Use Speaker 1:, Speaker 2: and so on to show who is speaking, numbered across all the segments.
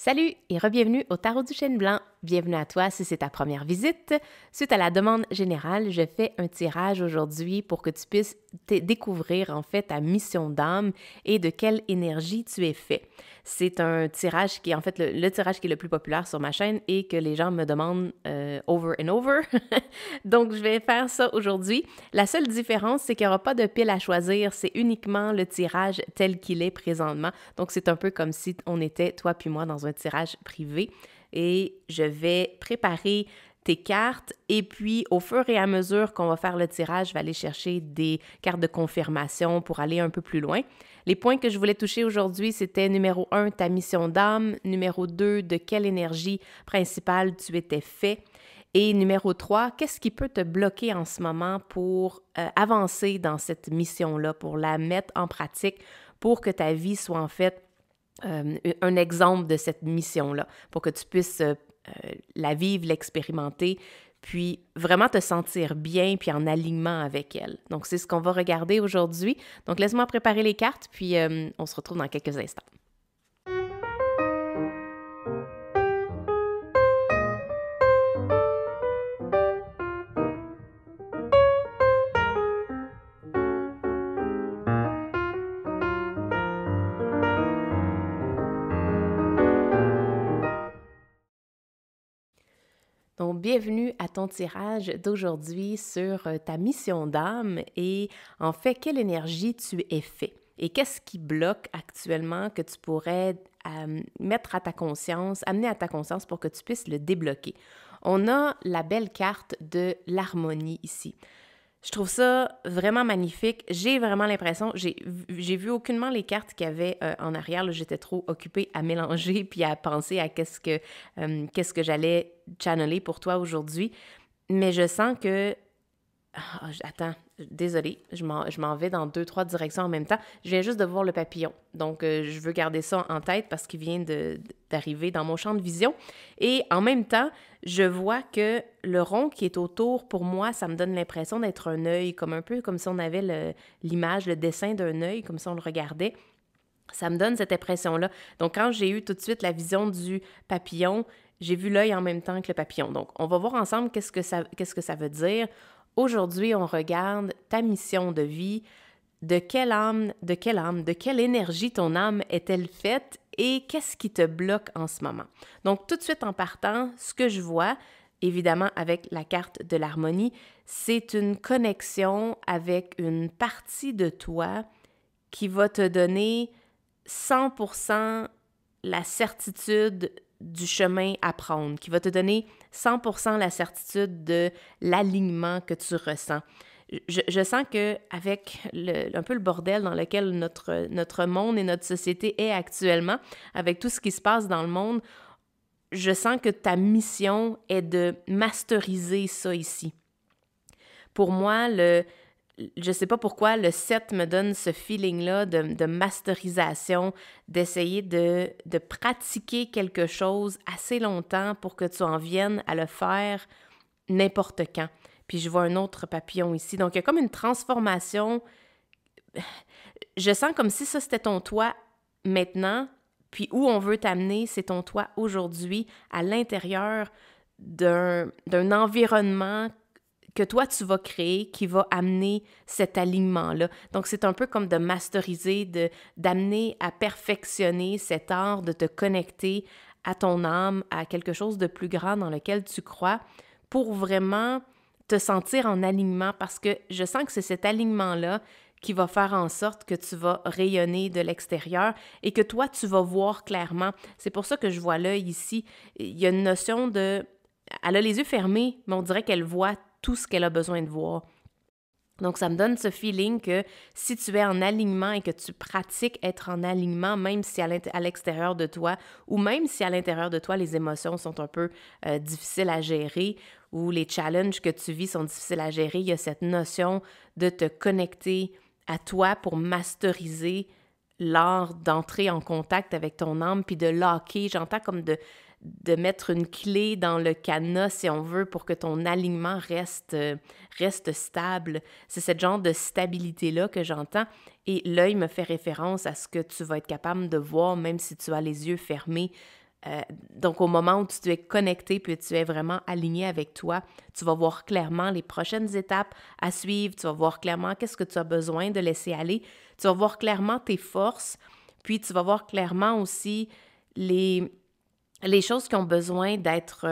Speaker 1: Salut et re-bienvenue au Tarot du Chêne Blanc. Bienvenue à toi si c'est ta première visite. Suite à la demande générale, je fais un tirage aujourd'hui pour que tu puisses découvrir en fait ta mission d'âme et de quelle énergie tu es fait. C'est un tirage qui est en fait le tirage qui est le plus populaire sur ma chaîne et que les gens me demandent over and over. Donc je vais faire ça aujourd'hui. La seule différence, c'est qu'il n'y aura pas de pile à choisir, c'est uniquement le tirage tel qu'il est présentement. Donc c'est un peu comme si on était, toi puis moi, dans un tirage privé. Et je vais préparer tes cartes et puis au fur et à mesure qu'on va faire le tirage, je vais aller chercher des cartes de confirmation pour aller un peu plus loin. Les points que je voulais toucher aujourd'hui, c'était numéro 1, ta mission d'âme, numéro 2, de quelle énergie principale tu étais fait, et numéro 3, qu'est-ce qui peut te bloquer en ce moment pour avancer dans cette mission-là, pour la mettre en pratique, pour que ta vie soit en fait un exemple de cette mission-là, pour que tu puisses la vivre, l'expérimenter, puis vraiment te sentir bien, puis en alignement avec elle. Donc, c'est ce qu'on va regarder aujourd'hui. Donc, laisse-moi préparer les cartes, puis on se retrouve dans quelques instants. Donc, bienvenue à ton tirage d'aujourd'hui sur ta mission d'âme et en fait, quelle énergie tu es fait et qu'est-ce qui bloque actuellement que tu pourrais mettre à ta conscience, amener à ta conscience pour que tu puisses le débloquer. On a la belle carte de l'harmonie ici. Je trouve ça vraiment magnifique. J'ai vraiment l'impression, j'ai vu aucunement les cartes qu'il y avait en arrière. Là, j'étais trop occupée à mélanger puis à penser à qu'est-ce que j'allais channeler pour toi aujourd'hui. Mais je sens que... attends, désolée, je m'en vais dans 2-3 directions en même temps. Je viens juste de voir le papillon. Donc, je veux garder ça en tête parce qu'il vient d'arriver dans mon champ de vision. Et en même temps, je vois que le rond qui est autour, pour moi, ça me donne l'impression d'être un œil, comme un peu comme si on avait l'image, le dessin d'un œil, comme si on le regardait. Ça me donne cette impression-là. Donc, quand j'ai eu tout de suite la vision du papillon, j'ai vu l'œil en même temps que le papillon. Donc, on va voir ensemble qu'est-ce que ça veut dire. Aujourd'hui, on regarde ta mission de vie, de quelle énergie ton âme est-elle faite et qu'est-ce qui te bloque en ce moment. Donc, tout de suite en partant, ce que je vois, évidemment avec la carte de l'harmonie, c'est une connexion avec une partie de toi qui va te donner 100% la certitude du chemin à prendre, qui va te donner 100% la certitude de l'alignement que tu ressens. Je sens qu'avec un peu le bordel dans lequel notre monde et notre société est actuellement, avec tout ce qui se passe dans le monde, je sens que ta mission est de masteriser ça ici. Pour moi, je sais pas pourquoi, le 7 me donne ce feeling-là de masterisation, d'essayer de pratiquer quelque chose assez longtemps pour que tu en viennes à le faire n'importe quand. Puis je vois un autre papillon ici. Donc, il y a comme une transformation. Je sens comme si ça, c'était ton toit maintenant, puis où on veut t'amener, c'est ton toit aujourd'hui, à l'intérieur d'un environnement que toi, tu vas créer, qui va amener cet alignement-là. Donc, c'est un peu comme de masteriser, d'amener à perfectionner cet art de te connecter à ton âme, à quelque chose de plus grand dans lequel tu crois, pour vraiment te sentir en alignement, parce que je sens que c'est cet alignement-là qui va faire en sorte que tu vas rayonner de l'extérieur et que toi, tu vas voir clairement. C'est pour ça que je vois l'œil ici. Il y a une notion de... Elle a les yeux fermés, mais on dirait qu'elle voit tout ce qu'elle a besoin de voir. Donc, ça me donne ce feeling que si tu es en alignement et que tu pratiques être en alignement, même si à l'extérieur de toi, ou même si à l'intérieur de toi, les émotions sont un peu difficiles à gérer, ou les challenges que tu vis sont difficiles à gérer, il y a cette notion de te connecter à toi pour masteriser l'art d'entrer en contact avec ton âme, puis de locker, j'entends comme de mettre une clé dans le cadenas, si on veut, pour que ton alignement reste stable. C'est ce genre de stabilité-là que j'entends. Et l'œil me fait référence à ce que tu vas être capable de voir, même si tu as les yeux fermés, Euh, donc, au moment où tu es connecté puis tu es vraiment aligné avec toi, tu vas voir clairement les prochaines étapes à suivre, tu vas voir clairement qu'est-ce que tu as besoin de laisser aller, tu vas voir clairement tes forces, puis tu vas voir clairement aussi les, les choses qui ont besoin d'être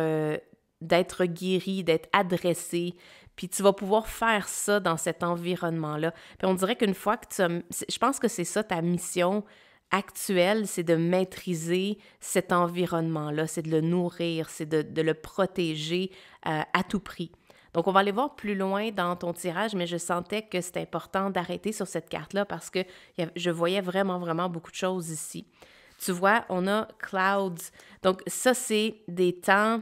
Speaker 1: guéries, d'être adressées, puis tu vas pouvoir faire ça dans cet environnement-là. Puis on dirait qu'une fois que je pense que c'est ça ta mission actuelle, c'est de maîtriser cet environnement-là, c'est de le nourrir, c'est de le protéger à tout prix. Donc, on va aller voir plus loin dans ton tirage, mais je sentais que c'était important d'arrêter sur cette carte-là parce que je voyais vraiment, vraiment beaucoup de choses ici. Tu vois, on a clouds. Donc, ça, c'est des temps,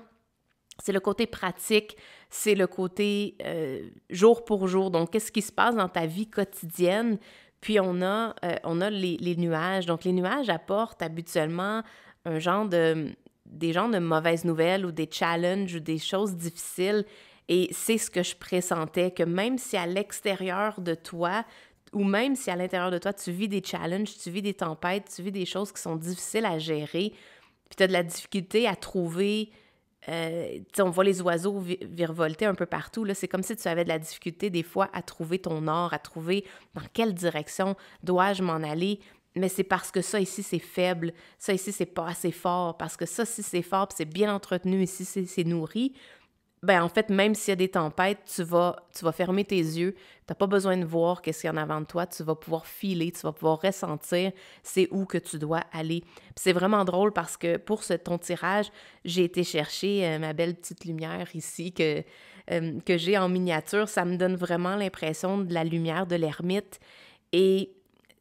Speaker 1: c'est le côté pratique, c'est le côté jour pour jour. Donc, qu'est-ce qui se passe dans ta vie quotidienne? Puis, on a les nuages. Donc, les nuages apportent habituellement des genres de mauvaises nouvelles ou des challenges ou des choses difficiles. Et c'est ce que je pressentais, que même si à l'extérieur de toi, ou même si à l'intérieur de toi, tu vis des challenges, tu vis des tempêtes, tu vis des choses qui sont difficiles à gérer, puis tu as de la difficulté à trouver, on voit les oiseaux virevolter un peu partout, là, c'est comme si tu avais de la difficulté des fois à trouver ton nord, à trouver dans quelle direction dois-je m'en aller, mais c'est parce que ça ici c'est faible, ça ici c'est pas assez fort, parce que ça ici c'est fort, puis c'est bien entretenu, ici c'est nourri. Ben en fait, même s'il y a des tempêtes, tu vas fermer tes yeux, tu n'as pas besoin de voir qu'est-ce qu'il y en a avant de toi, tu vas pouvoir filer, tu vas pouvoir ressentir c'est où que tu dois aller. Puis c'est vraiment drôle parce que pour ton tirage, j'ai été chercher ma belle petite lumière ici que j'ai en miniature. Ça me donne vraiment l'impression de la lumière de l'ermite et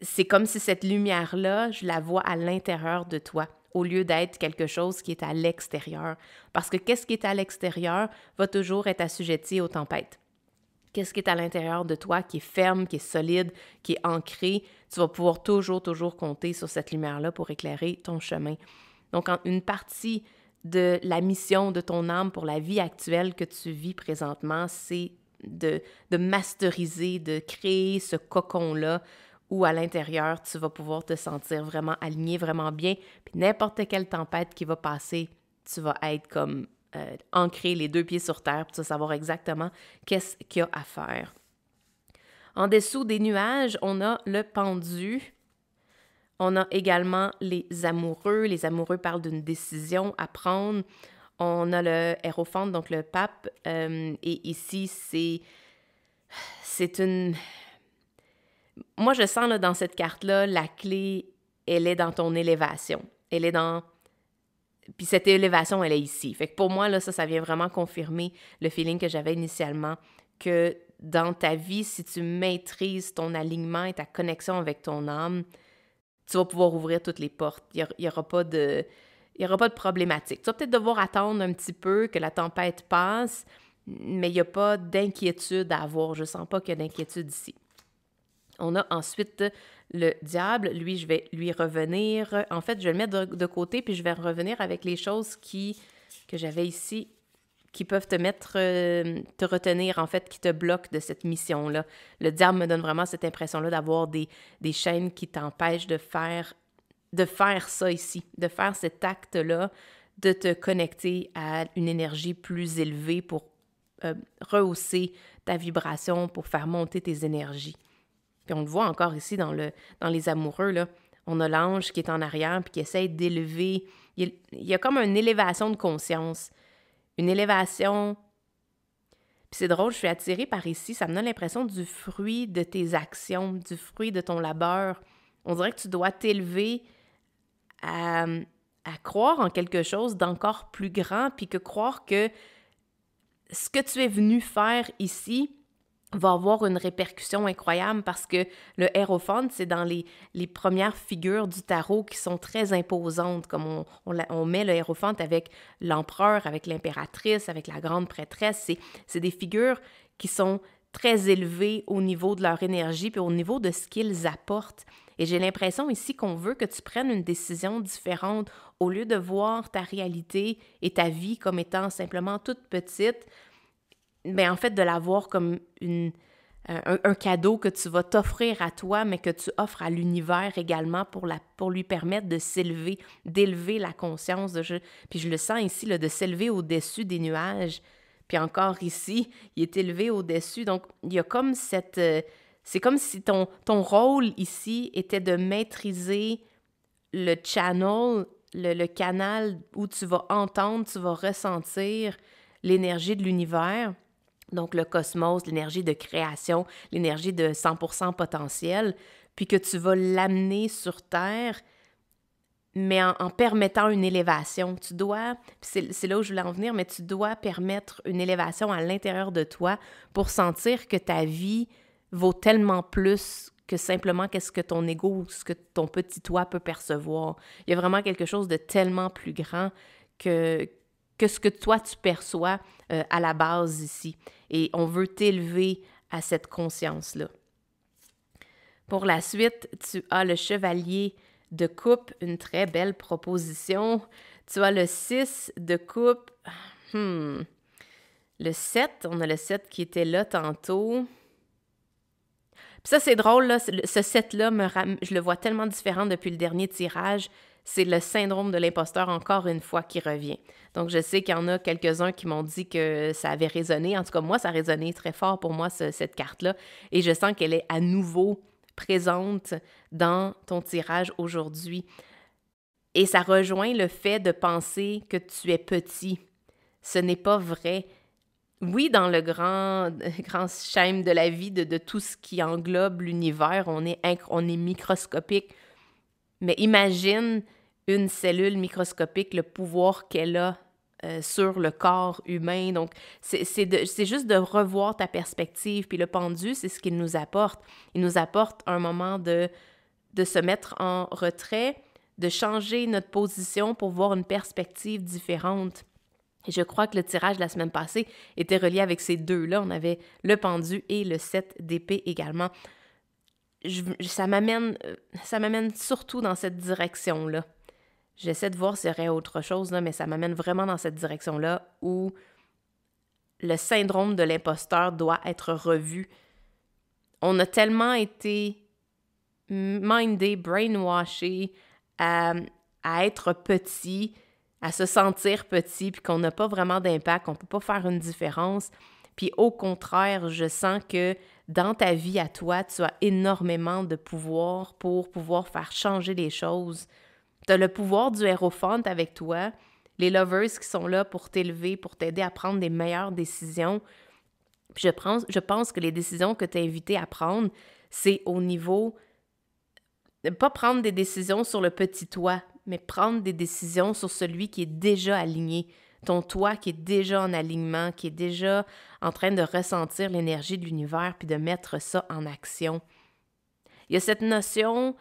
Speaker 1: c'est comme si cette lumière-là, je la vois à l'intérieur de toi, au lieu d'être quelque chose qui est à l'extérieur. Parce que qu'est-ce qui est à l'extérieur va toujours être assujetti aux tempêtes. Qu'est-ce qui est à l'intérieur de toi, qui est ferme, qui est solide, qui est ancré, tu vas pouvoir toujours, toujours compter sur cette lumière-là pour éclairer ton chemin. Donc, une partie de la mission de ton âme pour la vie actuelle que tu vis présentement, c'est de masteriser, de créer ce cocon-là où à l'intérieur, tu vas pouvoir te sentir vraiment aligné, vraiment bien. Puis n'importe quelle tempête qui va passer, tu vas être comme ancré les deux pieds sur terre, puis tu vas savoir exactement qu'est-ce qu'il y a à faire. En dessous des nuages, on a le pendu. On a également les amoureux. Les amoureux parlent d'une décision à prendre. On a le Hiérophante, donc le pape. Et ici, c'est une... Moi, je sens là, dans cette carte-là, la clé, elle est dans ton élévation. Elle est dans... Puis cette élévation, elle est ici. Fait que pour moi, là, ça vient vraiment confirmer le feeling que j'avais initialement, que dans ta vie, si tu maîtrises ton alignement et ta connexion avec ton âme, tu vas pouvoir ouvrir toutes les portes. Il y aura pas de problématique. Tu vas peut-être devoir attendre un petit peu que la tempête passe, mais il n'y a pas d'inquiétude à avoir. Je ne sens pas qu'il y a d'inquiétude ici. On a ensuite le diable. Lui, je vais lui revenir. En fait, je vais le mettre de côté, puis je vais revenir avec les choses que j'avais ici, qui peuvent te retenir, en fait, qui te bloquent de cette mission-là. Le diable me donne vraiment cette impression-là d'avoir des chaînes qui t'empêchent de faire ça ici, de faire cet acte-là, de te connecter à une énergie plus élevée pour rehausser ta vibration, pour faire monter tes énergies. Puis on le voit encore ici dans les amoureux, là. On a l'ange qui est en arrière puis qui essaie d'élever. Il y a comme une élévation de conscience. Une élévation. Puis c'est drôle, je suis attirée par ici. Ça me donne l'impression du fruit de tes actions, du fruit de ton labeur. On dirait que tu dois t'élever à croire en quelque chose d'encore plus grand puis que croire que ce que tu es venu faire ici va avoir une répercussion incroyable parce que le Hiérophante, c'est dans les premières figures du tarot qui sont très imposantes, comme on met le Hiérophante avec l'empereur, avec l'impératrice, avec la grande prêtresse. C'est des figures qui sont très élevées au niveau de leur énergie puis au niveau de ce qu'ils apportent. Et j'ai l'impression ici qu'on veut que tu prennes une décision différente au lieu de voir ta réalité et ta vie comme étant simplement toute petite, mais en fait de la voir comme un cadeau que tu vas t'offrir à toi, mais que tu offres à l'univers également pour lui permettre de s'élever, d'élever la conscience. Puis je le sens ici, là, de s'élever au-dessus des nuages. Puis encore ici, il est élevé au-dessus. Donc, il y a comme c'est comme si ton rôle ici était de maîtriser le channel, le canal où tu vas entendre, tu vas ressentir l'énergie de l'univers. Donc, le cosmos, l'énergie de création, l'énergie de 100% potentiel, puis que tu vas l'amener sur Terre, mais en permettant une élévation. Tu dois, c'est là où je voulais en venir, mais tu dois permettre une élévation à l'intérieur de toi pour sentir que ta vie vaut tellement plus que simplement qu'est-ce que ton ego, ce que ton petit toi peut percevoir. Il y a vraiment quelque chose de tellement plus grand que ce que toi tu perçois à la base ici. Et on veut t'élever à cette conscience-là. Pour la suite, tu as le chevalier de coupe, une très belle proposition. Tu as le 6 de coupe. Le 7, on a le 7 qui était là tantôt. Puis ça, c'est drôle, là, ce 7-là, je le vois tellement différent depuis le dernier tirage. C'est le syndrome de l'imposteur, encore une fois, qui revient. Donc, je sais qu'il y en a quelques-uns qui m'ont dit que ça avait résonné. En tout cas, moi, ça a résonné très fort pour moi, cette carte-là. Et je sens qu'elle est à nouveau présente dans ton tirage aujourd'hui. Et ça rejoint le fait de penser que tu es petit. Ce n'est pas vrai. Oui, dans le grand schème de la vie, de tout ce qui englobe l'univers, on est microscopique. Mais imagine une cellule microscopique, le pouvoir qu'elle a sur le corps humain. Donc, c'est juste de revoir ta perspective. Puis le pendu, c'est ce qu'il nous apporte. Il nous apporte un moment de se mettre en retrait, de changer notre position pour voir une perspective différente. Et je crois que le tirage de la semaine passée était relié avec ces deux-là. On avait le pendu et le 7 d'épée également. Ça m'amène surtout dans cette direction-là. J'essaie de voir s'il y aurait autre chose, là, mais ça m'amène vraiment dans cette direction-là où le syndrome de l'imposteur doit être revu. On a tellement été mindé, brainwashé à être petit, à se sentir petit, puis qu'on n'a pas vraiment d'impact, qu'on ne peut pas faire une différence. Puis au contraire, je sens que dans ta vie à toi, tu as énormément de pouvoir pour pouvoir faire changer les choses. Tu as le pouvoir du Hierophante avec toi, les lovers qui sont là pour t'élever, pour t'aider à prendre des meilleures décisions. Puis je pense que les décisions que tu es invité à prendre, c'est au niveau pas prendre des décisions sur le petit toi, mais prendre des décisions sur celui qui est déjà aligné, ton toi qui est déjà en alignement, qui est déjà en train de ressentir l'énergie de l'univers puis de mettre ça en action. Il y a cette notion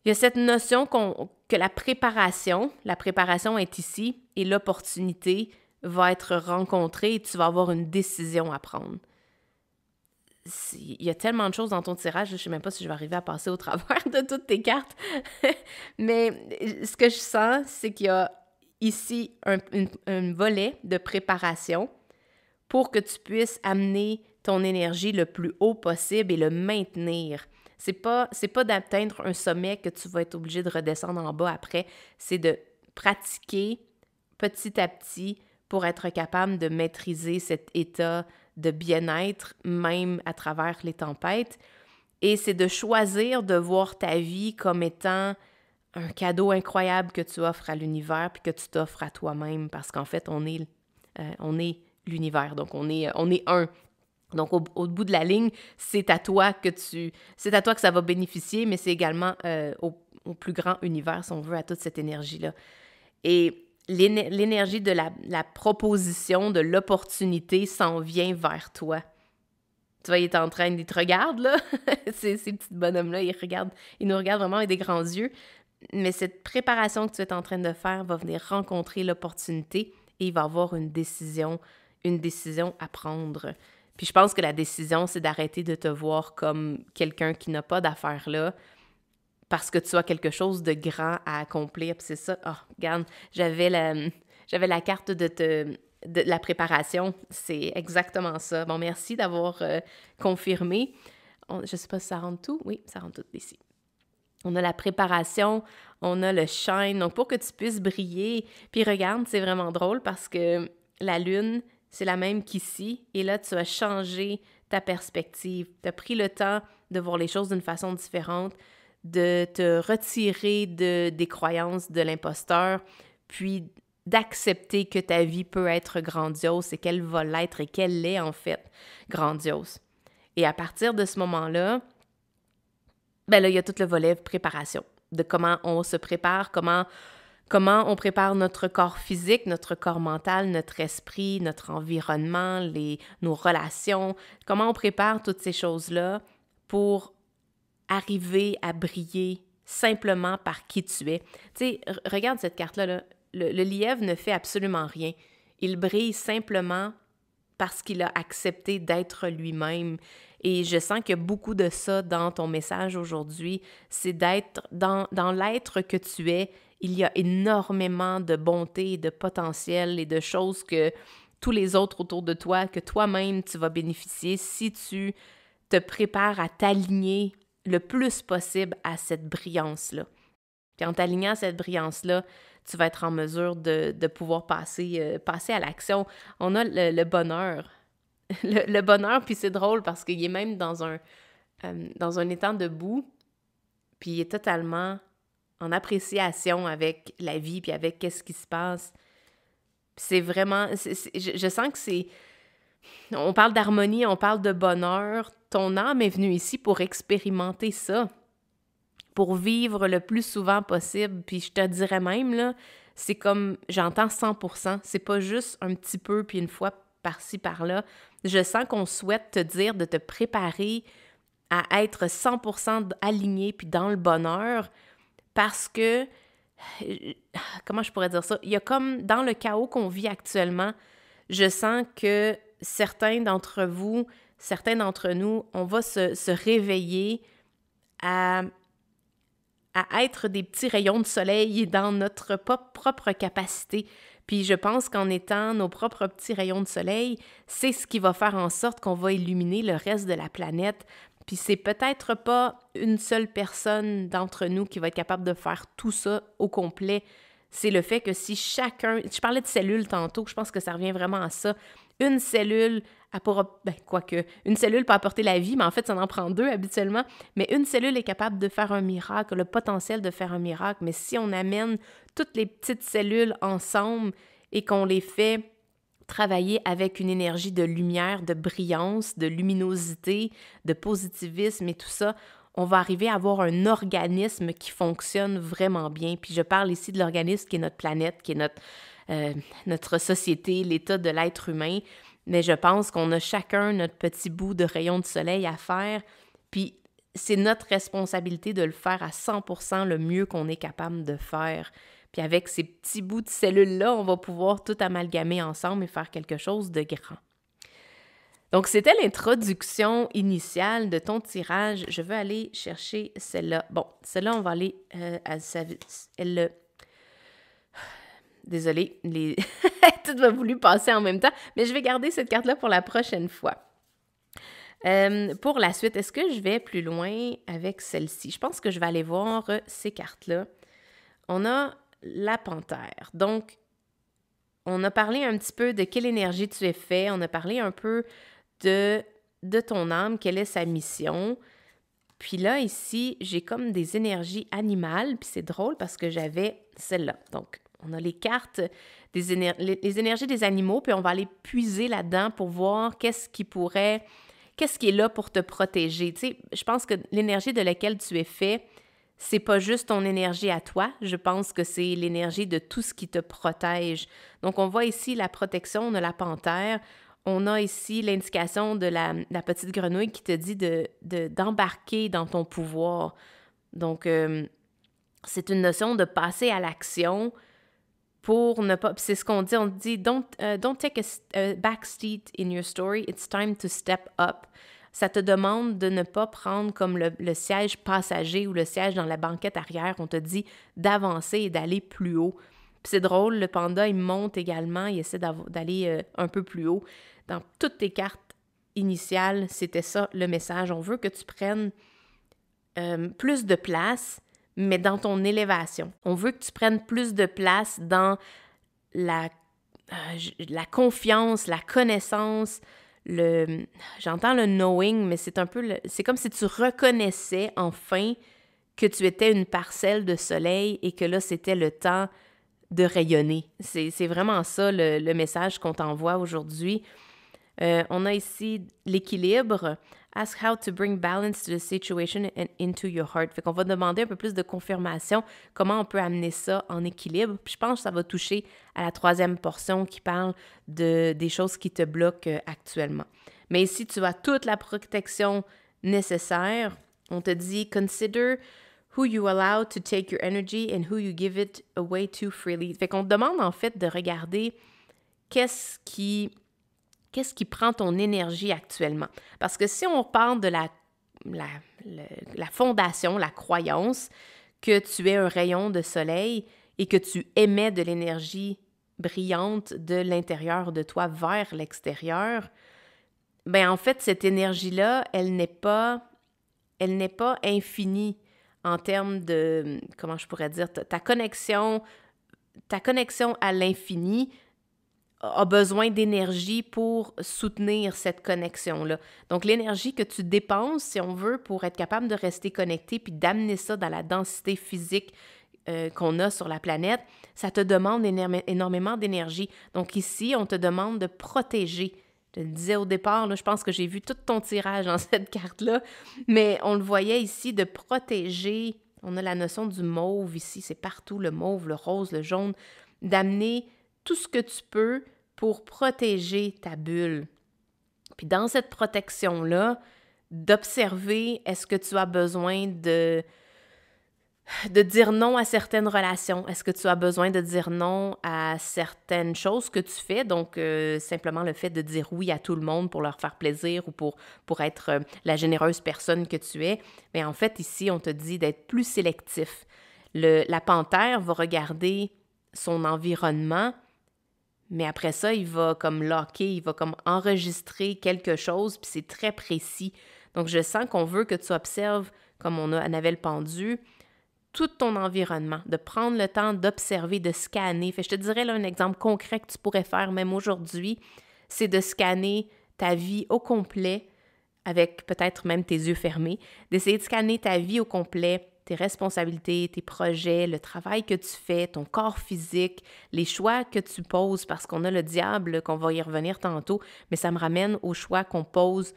Speaker 1: que la préparation est ici et l'opportunité va être rencontrée et tu vas avoir une décision à prendre. Il y a tellement de choses dans ton tirage, je ne sais même pas si je vais arriver à passer au travers de toutes tes cartes. Mais ce que je sens, c'est qu'il y a ici un volet de préparation pour que tu puisses amener ton énergie le plus haut possible et le maintenir. C'est pas d'atteindre un sommet que tu vas être obligé de redescendre en bas après, c'est de pratiquer petit à petit pour être capable de maîtriser cet état de bien-être, même à travers les tempêtes. Et c'est de choisir de voir ta vie comme étant un cadeau incroyable que tu offres à l'univers puis que tu t'offres à toi-même parce qu'en fait, on est l'univers, donc on est un. Donc, au bout de la ligne, c'est à toi que ça va bénéficier, mais c'est également au plus grand univers, si on veut, à toute cette énergie-là. Et l'énergie de la proposition, de l'opportunité s'en vient vers toi. Tu vois, il te regarde, là, ces petits bonhommes-là, ils nous regardent vraiment avec des grands yeux, mais cette préparation que tu es en train de faire va venir rencontrer l'opportunité et il va y avoir une décision à prendre. Puis je pense que la décision, c'est d'arrêter de te voir comme quelqu'un qui n'a pas d'affaires là parce que tu as quelque chose de grand à accomplir. Puis c'est ça, regarde, j'avais la carte de de la préparation, c'est exactement ça. Bon, merci d'avoir confirmé. Je ne sais pas si ça rentre tout. Oui, ça rentre tout ici. On a la préparation, on a le shine. Donc, pour que tu puisses briller, puis regarde, c'est vraiment drôle parce que la lune, c'est la même qu'ici. Et là, tu as changé ta perspective. Tu as pris le temps de voir les choses d'une façon différente, de te retirer des croyances de l'imposteur, puis d'accepter que ta vie peut être grandiose et qu'elle va l'être et qu'elle est en fait grandiose. Et à partir de ce moment-là, ben là, il y a tout le volet préparation, de comment on se prépare, comment on prépare notre corps physique, notre corps mental, notre esprit, notre environnement, nos relations, comment on prépare toutes ces choses-là pour arriver à briller simplement par qui tu es. Tu sais, regarde cette carte-là, là. Le lièvre ne fait absolument rien. Il brille simplement parce qu'il a accepté d'être lui-même. Et je sens qu'il y a beaucoup de ça dans ton message aujourd'hui, c'est d'être dans l'être que tu es. Il y a énormément de bonté et de potentiel et de choses que tous les autres autour de toi, que toi-même tu vas bénéficier si tu te prépares à t'aligner le plus possible à cette brillance-là. Puis en t'alignant à cette brillance-là, tu vas être en mesure de pouvoir passer à l'action. On a le bonheur. Le bonheur, puis c'est drôle parce qu'il est même dans un étang debout, puis il est totalement en appréciation avec la vie, puis avec qu'est-ce qui se passe. C'est vraiment... je sens que c'est... On parle d'harmonie, on parle de bonheur. Ton âme est venue ici pour expérimenter ça, pour vivre le plus souvent possible. Puis je te dirais même, là, c'est comme, j'entends 100%, c'est pas juste un petit peu, puis une fois par-ci, par-là. Je sens qu'on souhaite te dire de te préparer à être 100% aligné, puis dans le bonheur, parce que, comment je pourrais dire ça? Il y a comme, dans le chaos qu'on vit actuellement, je sens que certains d'entre nous, on va se réveiller à être des petits rayons de soleil dans notre propre capacité. Puis je pense qu'en étant nos propres petits rayons de soleil, c'est ce qui va faire en sorte qu'on va illuminer le reste de la planète. Puis c'est peut-être pas une seule personne d'entre nous qui va être capable de faire tout ça au complet. C'est le fait que si chacun... Je parlais de cellules tantôt, je pense que ça revient vraiment à ça. Une cellule, une cellule peut apporter la vie, mais en fait, ça en prend deux habituellement. Mais une cellule est capable de faire un miracle, le potentiel de faire un miracle. Mais si on amène toutes les petites cellules ensemble et qu'on les fait travailler avec une énergie de lumière, de brillance, de luminosité, de positivisme et tout ça, on va arriver à avoir un organisme qui fonctionne vraiment bien. Puis je parle ici de l'organisme qui est notre planète, qui est notre société, l'état de l'être humain. Mais je pense qu'on a chacun notre petit bout de rayon de soleil à faire. Puis c'est notre responsabilité de le faire à 100% le mieux qu'on est capable de faire. Puis avec ces petits bouts de cellules-là, on va pouvoir tout amalgamer ensemble et faire quelque chose de grand. Donc, c'était l'introduction initiale de ton tirage. Je veux aller chercher celle-là. Bon, celle-là, on va aller Désolée, tout va voulu passer en même temps, mais je vais garder cette carte-là pour la prochaine fois. Pour la suite, est-ce que je vais plus loin avec celle-ci? Je pense que je vais aller voir ces cartes-là. On a la panthère. Donc, on a parlé un petit peu de quelle énergie tu es fait. On a parlé un peu de ton âme, quelle est sa mission. Puis là, ici, j'ai comme des énergies animales. Puis c'est drôle parce que j'avais celle-là. Donc, on a les cartes, les énergies des animaux, puis on va aller puiser là-dedans pour voir qu'est-ce qui est là pour te protéger. Tu sais, je pense que l'énergie de laquelle tu es fait, c'est pas juste ton énergie à toi, je pense que c'est l'énergie de tout ce qui te protège. Donc, on voit ici la protection de la panthère. On a ici l'indication de la petite grenouille qui te dit d'embarquer dans ton pouvoir. Donc, c'est une notion de passer à l'action pour ne pas... C'est ce qu'on dit, don't take a back seat in your story, it's time to step up. Ça te demande de ne pas prendre comme le siège passager ou le siège dans la banquette arrière. On te dit d'avancer et d'aller plus haut. Puis c'est drôle, le panda, il monte également, il essaie d'aller un peu plus haut. Dans toutes tes cartes initiales, c'était ça le message. On veut que tu prennes plus de place, mais dans ton élévation. On veut que tu prennes plus de place dans la confiance, la connaissance, j'entends le knowing, mais c'est comme si tu reconnaissais enfin que tu étais une parcelle de soleil et que là, c'était le temps de rayonner. C'est vraiment ça le message qu'on t'envoie aujourd'hui. On a ici l'équilibre. Ask how to bring balance to the situation and into your heart. Fait qu'on va demander un peu plus de confirmation, comment on peut amener ça en équilibre. Puis je pense que ça va toucher à la 3e portion qui parle des choses qui te bloquent actuellement. Mais ici, tu as toute la protection nécessaire. On te dit « Consider who you allow to take your energy and who you give it away to freely ». Fait qu'on te demande en fait de regarder qu'est-ce qui prend ton énergie actuellement. Parce que si on parle de la fondation, la croyance que tu es un rayon de soleil et que tu émets de l'énergie brillante de l'intérieur de toi vers l'extérieur, bien en fait, cette énergie-là, elle n'est pas infinie en termes de, comment je pourrais dire, ta connexion à l'infini a besoin d'énergie pour soutenir cette connexion-là. Donc, l'énergie que tu dépenses, si on veut, pour être capable de rester connecté puis d'amener ça dans la densité physique qu'on a sur la planète, ça te demande énormément d'énergie. Donc ici, on te demande de protéger. Je te le disais au départ, là, je pense que j'ai vu tout ton tirage dans cette carte-là, mais on le voyait ici, de protéger. On a la notion du mauve ici, c'est partout, le mauve, le rose, le jaune, d'amener tout ce que tu peux pour protéger ta bulle. Puis dans cette protection-là, d'observer est-ce que tu as besoin de dire non à certaines relations. Est-ce que tu as besoin de dire non à certaines choses que tu fais? Donc, simplement le fait de dire oui à tout le monde pour leur faire plaisir ou pour être la généreuse personne que tu es. Mais en fait, ici, on te dit d'être plus sélectif. La panthère va regarder son environnement, mais après ça, il va comme locker, il va comme enregistrer quelque chose, puis c'est très précis. Donc, je sens qu'on veut que tu observes, comme on avait le pendu, tout ton environnement, de prendre le temps d'observer, de scanner. Fait, je te dirais là, un exemple concret que tu pourrais faire même aujourd'hui, c'est de scanner ta vie au complet, avec peut-être même tes yeux fermés, d'essayer de scanner ta vie au complet, tes responsabilités, tes projets, le travail que tu fais, ton corps physique, les choix que tu poses, parce qu'on a le diable, qu'on va y revenir tantôt, mais ça me ramène aux choix qu'on pose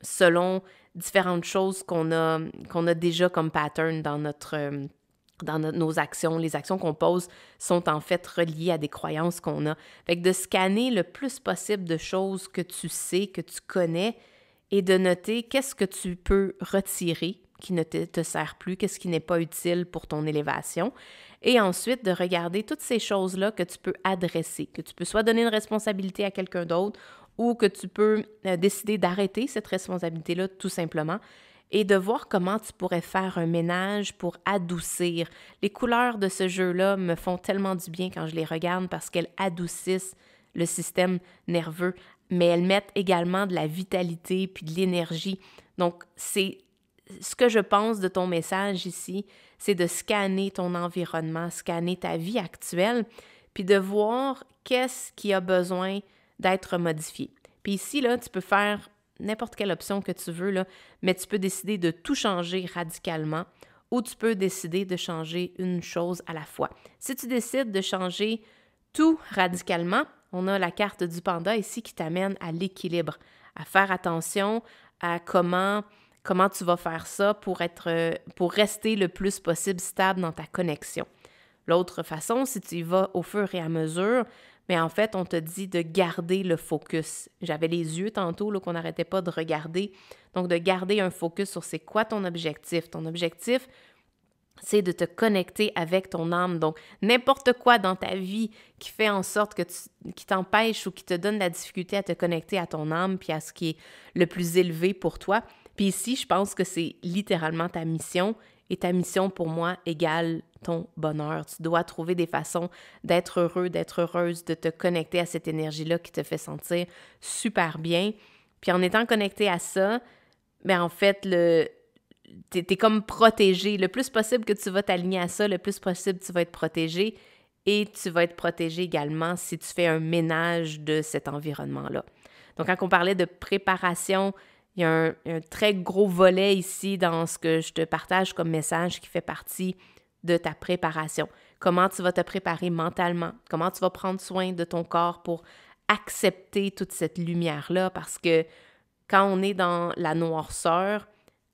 Speaker 1: selon différentes choses qu'on a déjà comme pattern dans nos actions. Les actions qu'on pose sont en fait reliées à des croyances qu'on a. Fait que de scanner le plus possible de choses que tu sais, que tu connais, et de noter qu'est-ce que tu peux retirer qui ne te sert plus, qu'est-ce qui n'est pas utile pour ton élévation. Et ensuite, de regarder toutes ces choses-là que tu peux adresser, que tu peux soit donner une responsabilité à quelqu'un d'autre ou que tu peux décider d'arrêter cette responsabilité-là tout simplement et de voir comment tu pourrais faire un ménage pour adoucir. Les couleurs de ce jeu-là me font tellement du bien quand je les regarde parce qu'elles adoucissent le système nerveux, mais elles mettent également de la vitalité puis de l'énergie. Donc, c'est ce que je pense de ton message ici, c'est de scanner ton environnement, scanner ta vie actuelle, puis de voir qu'est-ce qui a besoin d'être modifié. Puis ici, là, tu peux faire n'importe quelle option que tu veux, là, mais tu peux décider de tout changer radicalement ou tu peux décider de changer une chose à la fois. Si tu décides de changer tout radicalement, on a la carte du panda ici qui t'amène à l'équilibre, à faire attention à comment tu vas faire ça pour rester le plus possible stable dans ta connexion. L'autre façon, si tu y vas au fur et à mesure, mais en fait, on te dit de garder le focus. J'avais les yeux tantôt là, qu'on n'arrêtait pas de regarder. Donc, de garder un focus sur c'est quoi ton objectif. Ton objectif, c'est de te connecter avec ton âme. Donc, n'importe quoi dans ta vie qui fait en sorte qui t'empêche ou qui te donne la difficulté à te connecter à ton âme puis à ce qui est le plus élevé pour toi. Puis ici, je pense que c'est littéralement ta mission. Et ta mission, pour moi, égale ton bonheur. Tu dois trouver des façons d'être heureux, d'être heureuse, de te connecter à cette énergie-là qui te fait sentir super bien. Puis en étant connecté à ça, bien en fait, t'es comme protégé. Le plus possible que tu vas t'aligner à ça, le plus possible tu vas être protégé. Et tu vas être protégé également si tu fais un ménage de cet environnement-là. Donc, quand on parlait de préparation, il y a un très gros volet ici dans ce que je te partage comme message qui fait partie de ta préparation. Comment tu vas te préparer mentalement, comment tu vas prendre soin de ton corps pour accepter toute cette lumière-là, parce que quand on est dans la noirceur,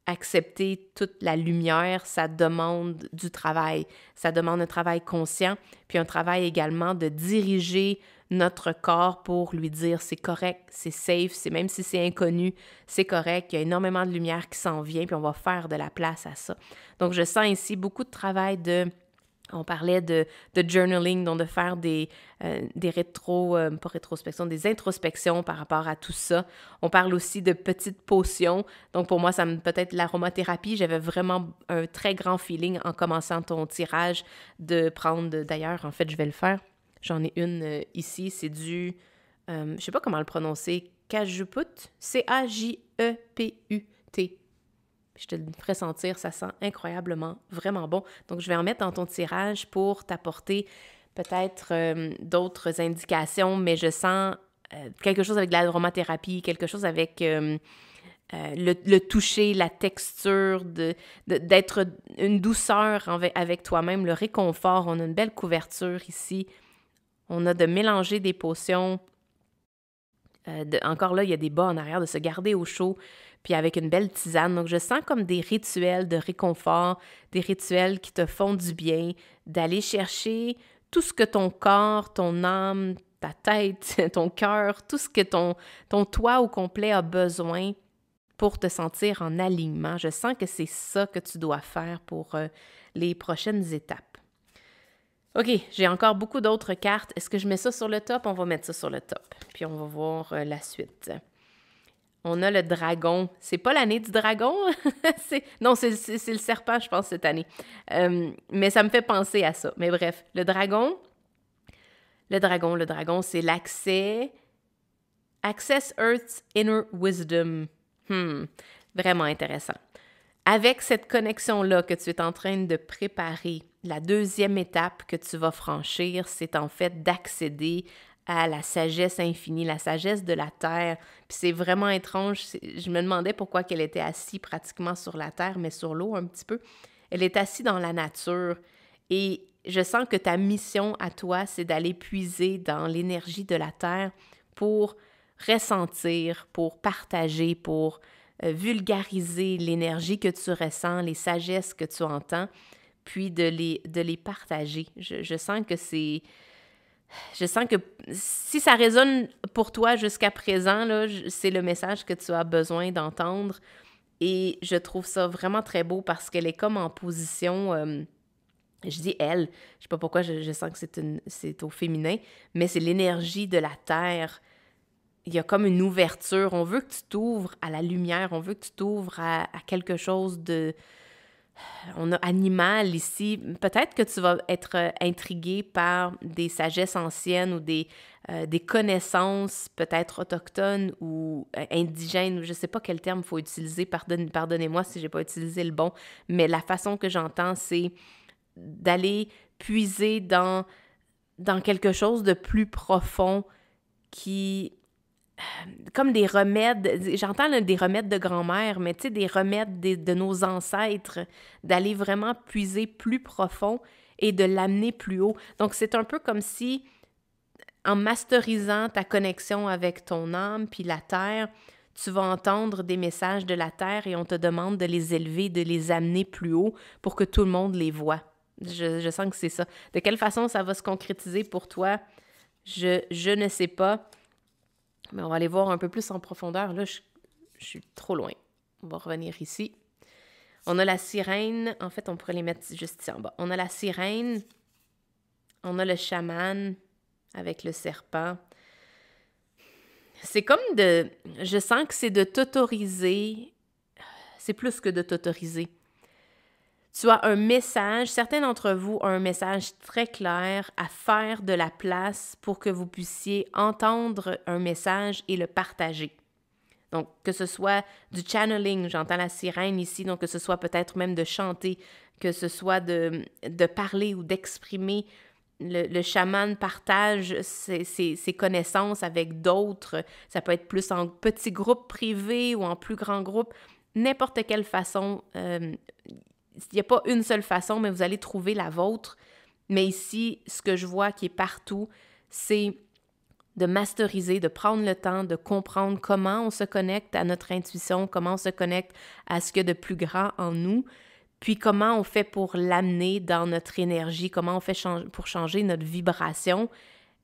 Speaker 1: accepter toute la lumière, ça demande du travail. Ça demande un travail conscient, puis un travail également de diriger notre corps pour lui dire c'est correct, c'est safe, même si c'est inconnu, c'est correct, il y a énormément de lumière qui s'en vient, puis on va faire de la place à ça. Donc, je sens ici beaucoup de travail on parlait de journaling, donc de faire des pas rétrospections, des introspections par rapport à tout ça. On parle aussi de petites potions. Donc, pour moi, peut-être l'aromathérapie. J'avais vraiment un très grand feeling en commençant ton tirage de prendre, d'ailleurs, en fait, je vais le faire. J'en ai une ici. C'est du, je sais pas comment le prononcer, Cajuput, Cajeput. Je te le ferai sentir, ça sent incroyablement vraiment bon. Donc, je vais en mettre dans ton tirage pour t'apporter peut-être d'autres indications, mais je sens quelque chose avec de l'aromathérapie, quelque chose avec le toucher, la texture, d'être une douceur avec toi-même, le réconfort. On a une belle couverture ici. On a de mélanger des potions. Encore là, il y a des bas en arrière, de se garder au chaud, puis avec une belle tisane. Donc, je sens comme des rituels de réconfort, des rituels qui te font du bien, d'aller chercher tout ce que ton corps, ton âme, ta tête, ton cœur, tout ce que ton toi au complet a besoin pour te sentir en alignement. Je sens que c'est ça que tu dois faire pour les prochaines étapes. OK, j'ai encore beaucoup d'autres cartes. Est-ce que je mets ça sur le top? On va mettre ça sur le top. Puis on va voir la suite. On a le dragon. C'est pas l'année du dragon? Non, c'est le serpent, je pense, cette année. Mais ça me fait penser à ça. Mais bref, le dragon, c'est l'accès. Access Earth's Inner Wisdom. Vraiment intéressant. Avec cette connexion-là que tu es en train de préparer, la deuxième étape que tu vas franchir, c'est en fait d'accéder à la sagesse infinie, la sagesse de la Terre. Puis c'est vraiment étrange. Je me demandais pourquoi qu'elle était assise pratiquement sur la Terre, mais sur l'eau un petit peu. Elle est assise dans la nature. Et je sens que ta mission à toi, c'est d'aller puiser dans l'énergie de la Terre pour ressentir, pour partager, pour vulgariser l'énergie que tu ressens, les sagesses que tu entends, puis de les partager. Je sens que c'est... Je sens que si ça résonne pour toi jusqu'à présent, là, c'est le message que tu as besoin d'entendre. Et je trouve ça vraiment très beau parce qu'elle est comme en position... je dis elle, je sais pas pourquoi je sens que c'est au féminin, mais c'est l'énergie de la terre. Il y a comme une ouverture. On veut que tu t'ouvres à la lumière, on veut que tu t'ouvres à quelque chose de... On a animal ici. Peut-être que tu vas être intrigué par des sagesses anciennes ou des connaissances peut-être autochtones ou indigènes, ou je ne sais pas quel terme il faut utiliser. Pardonnez-moi si je n'ai pas utilisé le bon, mais la façon que j'entends, c'est d'aller puiser dans quelque chose de plus profond qui... comme des remèdes, j'entends là, des remèdes de grand-mère, mais tu sais, des remèdes de nos ancêtres, d'aller vraiment puiser plus profond et de l'amener plus haut. Donc, c'est un peu comme si, en masterisant ta connexion avec ton âme puis la terre, tu vas entendre des messages de la terre et on te demande de les élever, de les amener plus haut pour que tout le monde les voit. Je sens que c'est ça. De quelle façon ça va se concrétiser pour toi? Je ne sais pas. Mais on va aller voir un peu plus en profondeur. Là, je suis trop loin. On va revenir ici. On a la sirène. En fait, on pourrait les mettre juste ici en bas. On a la sirène. On a le chaman avec le serpent. C'est comme de... Je sens que c'est de t'autoriser. C'est plus que de t'autoriser. Tu as un message, certains d'entre vous ont un message très clair à faire de la place pour que vous puissiez entendre un message et le partager. Donc, que ce soit du channeling, j'entends la sirène ici, donc que ce soit peut-être même de chanter, que ce soit de parler ou d'exprimer. Le chaman partage ses connaissances avec d'autres. Ça peut être plus en petits groupes privés ou en plus grands groupes. N'importe quelle façon. Il n'y a pas une seule façon, mais vous allez trouver la vôtre. Mais ici, ce que je vois qui est partout, c'est de masteriser, de prendre le temps de comprendre comment on se connecte à notre intuition, comment on se connecte à ce qu'il y a de plus grand en nous, puis comment on fait pour l'amener dans notre énergie, comment on fait pour changer notre vibration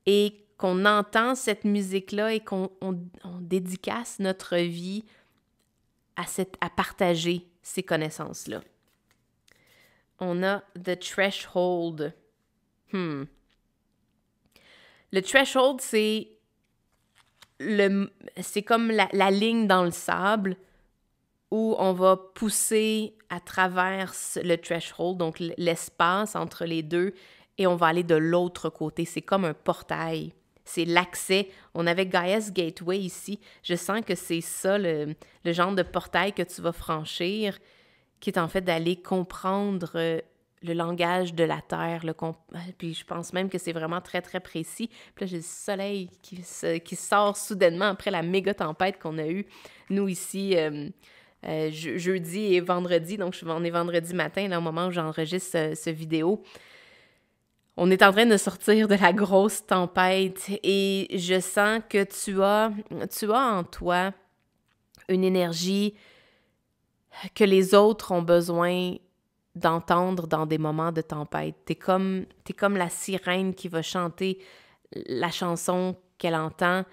Speaker 1: et qu'on entend cette musique-là et qu'on dédicace notre vie à partager ces connaissances-là. On a The Threshold. Le threshold, c'est comme la ligne dans le sable où on va pousser à travers le threshold, donc l'espace entre les deux, et on va aller de l'autre côté. C'est comme un portail. C'est l'accès. On avait Gaia's Gateway ici. Je sens que c'est ça, le genre de portail que tu vas franchir, qui est en fait d'aller comprendre le langage de la Terre. Puis je pense même que c'est vraiment très, très précis. Puis là, j'ai le soleil qui sort soudainement après la méga tempête qu'on a eue, nous, ici, jeudi et vendredi. Donc, on est vendredi matin, là, au moment où j'enregistre ce vidéo. On est en train de sortir de la grosse tempête et je sens que tu as en toi une énergie que les autres ont besoin d'entendre dans des moments de tempête. T'es comme la sirène qui va chanter la chanson qu'elle entend,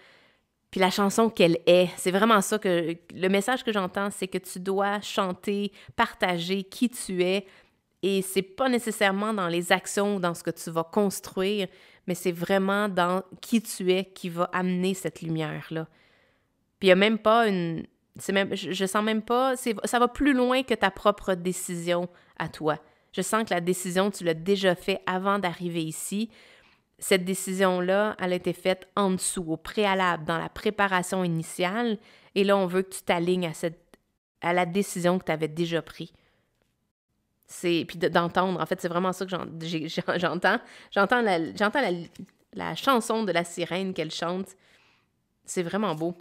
Speaker 1: puis la chanson qu'elle est. C'est vraiment ça que le message que j'entends, c'est que tu dois chanter, partager qui tu es, et c'est pas nécessairement dans les actions ou dans ce que tu vas construire, mais c'est vraiment dans qui tu es qui va amener cette lumière-là. Puis il n'y a même pas je sens même pas... Ça va plus loin que ta propre décision à toi. Je sens que la décision, tu l'as déjà fait avant d'arriver ici. Cette décision-là, elle a été faite en dessous, au préalable, dans la préparation initiale. Et là, on veut que tu t'alignes à la décision que tu avais déjà prise. Puis d'entendre, en fait, c'est vraiment ça que j'entends. J'entends la chanson de la sirène qu'elle chante. C'est vraiment beau.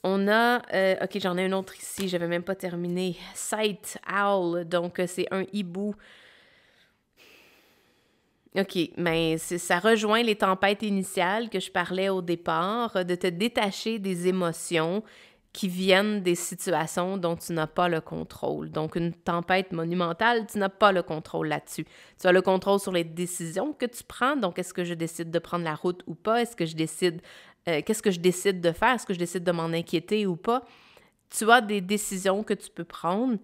Speaker 1: On a, OK, j'en ai un autre ici, j'avais même pas terminé. Sight Owl, donc c'est un hibou. OK, mais ça rejoint les tempêtes initiales que je parlais au départ, de te détacher des émotions qui viennent des situations dont tu n'as pas le contrôle. Donc, une tempête monumentale, tu n'as pas le contrôle là-dessus. Tu as le contrôle sur les décisions que tu prends. Donc, est-ce que je décide de prendre la route ou pas? Est-ce que je décide... qu'est-ce que je décide de faire? Est-ce que je décide de m'en inquiéter ou pas? Tu as des décisions que tu peux prendre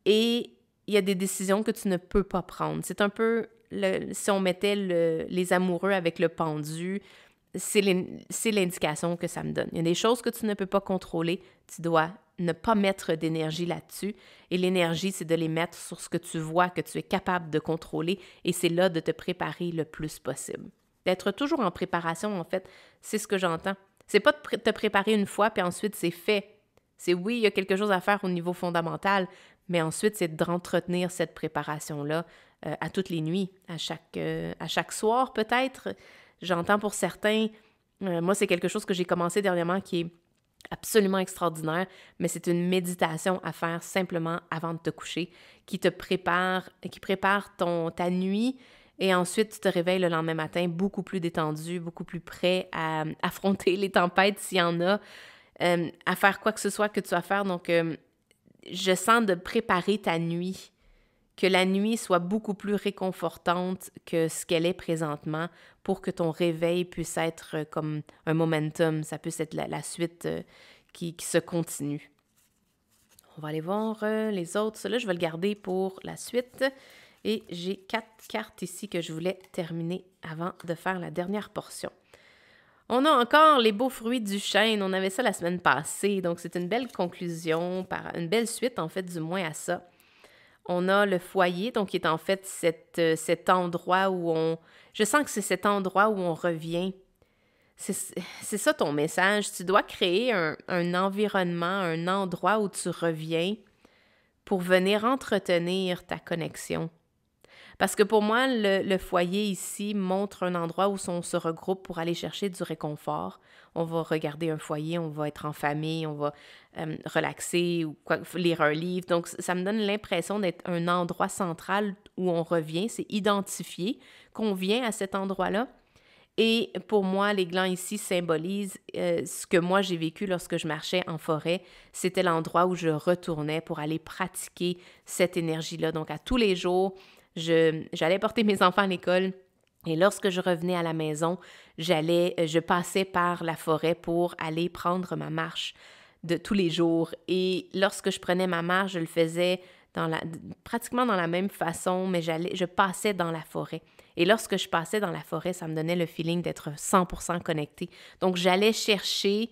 Speaker 1: et il y a des décisions que tu ne peux pas prendre. C'est un peu... si on mettait les amoureux avec le pendu, c'est l'indication que ça me donne. Il y a des choses que tu ne peux pas contrôler, tu dois ne pas mettre d'énergie là-dessus. Et l'énergie, c'est de les mettre sur ce que tu vois, que tu es capable de contrôler, et c'est là de te préparer le plus possible. D'être toujours en préparation, en fait, c'est ce que j'entends. C'est pas de te préparer une fois, puis ensuite c'est fait. C'est oui, il y a quelque chose à faire au niveau fondamental, mais ensuite, c'est d'entretenir cette préparation-là à toutes les nuits, à chaque soir peut-être. J'entends pour certains, moi c'est quelque chose que j'ai commencé dernièrement qui est absolument extraordinaire, mais c'est une méditation à faire simplement avant de te coucher, qui prépare ta nuit, et ensuite tu te réveilles le lendemain matin beaucoup plus détendu, beaucoup plus prêt à affronter les tempêtes s'il y en a, à faire quoi que ce soit que tu vas faire. Donc, je sens de préparer ta nuit, que la nuit soit beaucoup plus réconfortante que ce qu'elle est présentement pour que ton réveil puisse être comme un momentum, ça puisse être la suite qui se continue. On va aller voir les autres. Celui-là, je vais le garder pour la suite. Et j'ai 4 cartes ici que je voulais terminer avant de faire la dernière portion. On a encore les beaux fruits du chêne. On avait ça la semaine passée. Donc, c'est une belle conclusion, une belle suite, en fait, du moins à ça. On a le foyer, donc qui est en fait cet endroit où on... Je sens que c'est cet endroit où on revient. C'est ça ton message. Tu dois créer un environnement, un endroit où tu reviens pour venir entretenir ta connexion. Parce que pour moi, le foyer ici montre un endroit où on se regroupe pour aller chercher du réconfort. On va regarder un foyer, on va être en famille, on va relaxer ou lire un livre. Donc, ça me donne l'impression d'être un endroit central où on revient. C'est identifié qu'on vient à cet endroit-là. Et pour moi, les glands ici symbolisent ce que moi j'ai vécu lorsque je marchais en forêt. C'était l'endroit où je retournais pour aller pratiquer cette énergie-là. Donc, à tous les jours, j'allais porter mes enfants à l'école. Et lorsque je revenais à la maison, je passais par la forêt pour aller prendre ma marche de tous les jours. Et lorsque je prenais ma marche, je le faisais pratiquement dans la même façon, mais je passais dans la forêt. Et lorsque je passais dans la forêt, ça me donnait le feeling d'être 100% connectée. Donc, j'allais chercher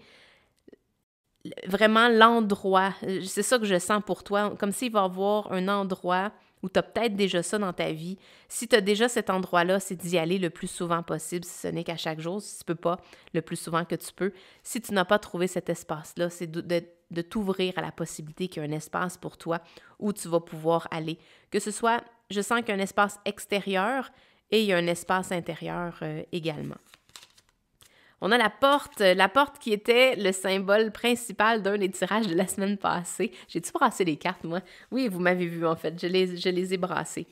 Speaker 1: vraiment l'endroit. C'est ça que je sens pour toi, comme s'il va y avoir un endroit où tu as peut-être déjà ça dans ta vie. Si tu as déjà cet endroit-là, c'est d'y aller le plus souvent possible, si ce n'est qu'à chaque jour, si tu ne peux pas, le plus souvent que tu peux. Si tu n'as pas trouvé cet espace-là, c'est de t'ouvrir à la possibilité qu'il y a un espace pour toi où tu vas pouvoir aller. Que ce soit, je sens qu'il y a un espace extérieur et il y a un espace intérieur également. On a la porte qui était le symbole principal d'un des tirages de la semaine passée. J'ai-tu brassé les cartes, moi? Oui, vous m'avez vu, en fait, je les ai brassées.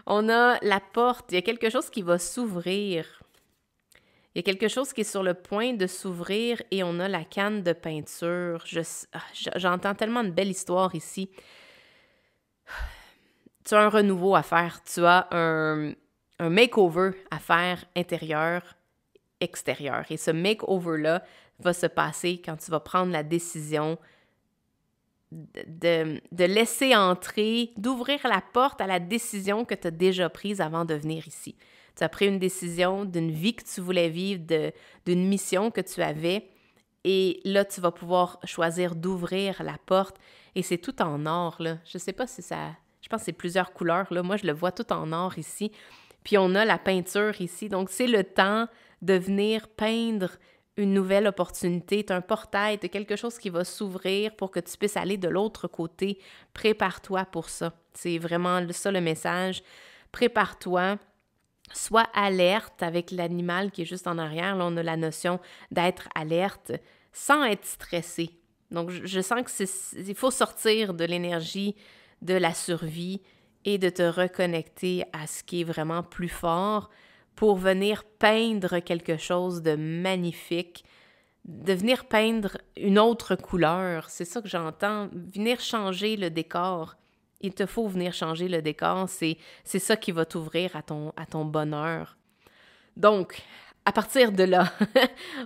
Speaker 1: On a la porte, il y a quelque chose qui va s'ouvrir. Il y a quelque chose qui est sur le point de s'ouvrir et on a la canne de peinture. J'entends tellement de belles histoires ici. Tu as un renouveau à faire, tu as un makeover à faire intérieur, extérieur. Et ce makeover-là va se passer quand tu vas prendre la décision de laisser entrer, d'ouvrir la porte à la décision que tu as déjà prise avant de venir ici. Tu as pris une décision d'une vie que tu voulais vivre, d'une mission que tu avais, et là, tu vas pouvoir choisir d'ouvrir la porte, et c'est tout en or, là. Je sais pas si ça... Je pense que c'est plusieurs couleurs, là. Moi, je le vois tout en or ici. Puis on a la peinture ici, donc c'est le temps de venir peindre une nouvelle opportunité. Tu as un portail, tu as quelque chose qui va s'ouvrir pour que tu puisses aller de l'autre côté. Prépare-toi pour ça. C'est vraiment ça le message. Prépare-toi. Sois alerte avec l'animal qui est juste en arrière. Là, on a la notion d'être alerte sans être stressé. Donc, je sens qu'il faut sortir de l'énergie de la survie et de te reconnecter à ce qui est vraiment plus fort pour venir peindre quelque chose de magnifique, de venir peindre une autre couleur. C'est ça que j'entends, venir changer le décor. Il te faut venir changer le décor, c'est ça qui va t'ouvrir à ton bonheur. Donc, à partir de là,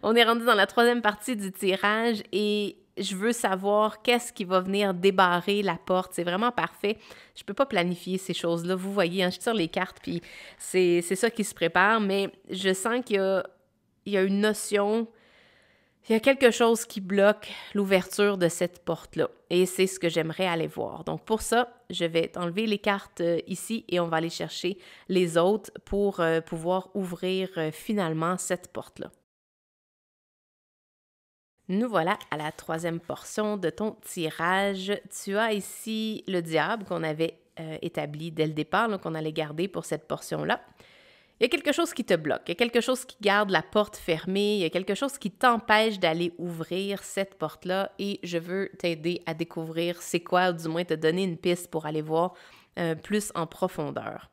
Speaker 1: on est rendu dans la troisième partie du tirage et je veux savoir qu'est-ce qui va venir débarrer la porte. C'est vraiment parfait. Je peux pas planifier ces choses-là. Vous voyez, hein, je tire les cartes, puis c'est ça qui se prépare, mais je sens qu'il y a une notion, il y a quelque chose qui bloque l'ouverture de cette porte-là. Et c'est ce que j'aimerais aller voir. Donc pour ça, je vais t'enlever les cartes ici et on va aller chercher les autres pour pouvoir ouvrir finalement cette porte-là. Nous voilà à la troisième portion de ton tirage. Tu as ici le diable qu'on avait établi dès le départ, qu'on allait garder pour cette portion-là. Il y a quelque chose qui te bloque, il y a quelque chose qui garde la porte fermée, il y a quelque chose qui t'empêche d'aller ouvrir cette porte-là et je veux t'aider à découvrir c'est quoi, ou du moins te donner une piste pour aller voir plus en profondeur.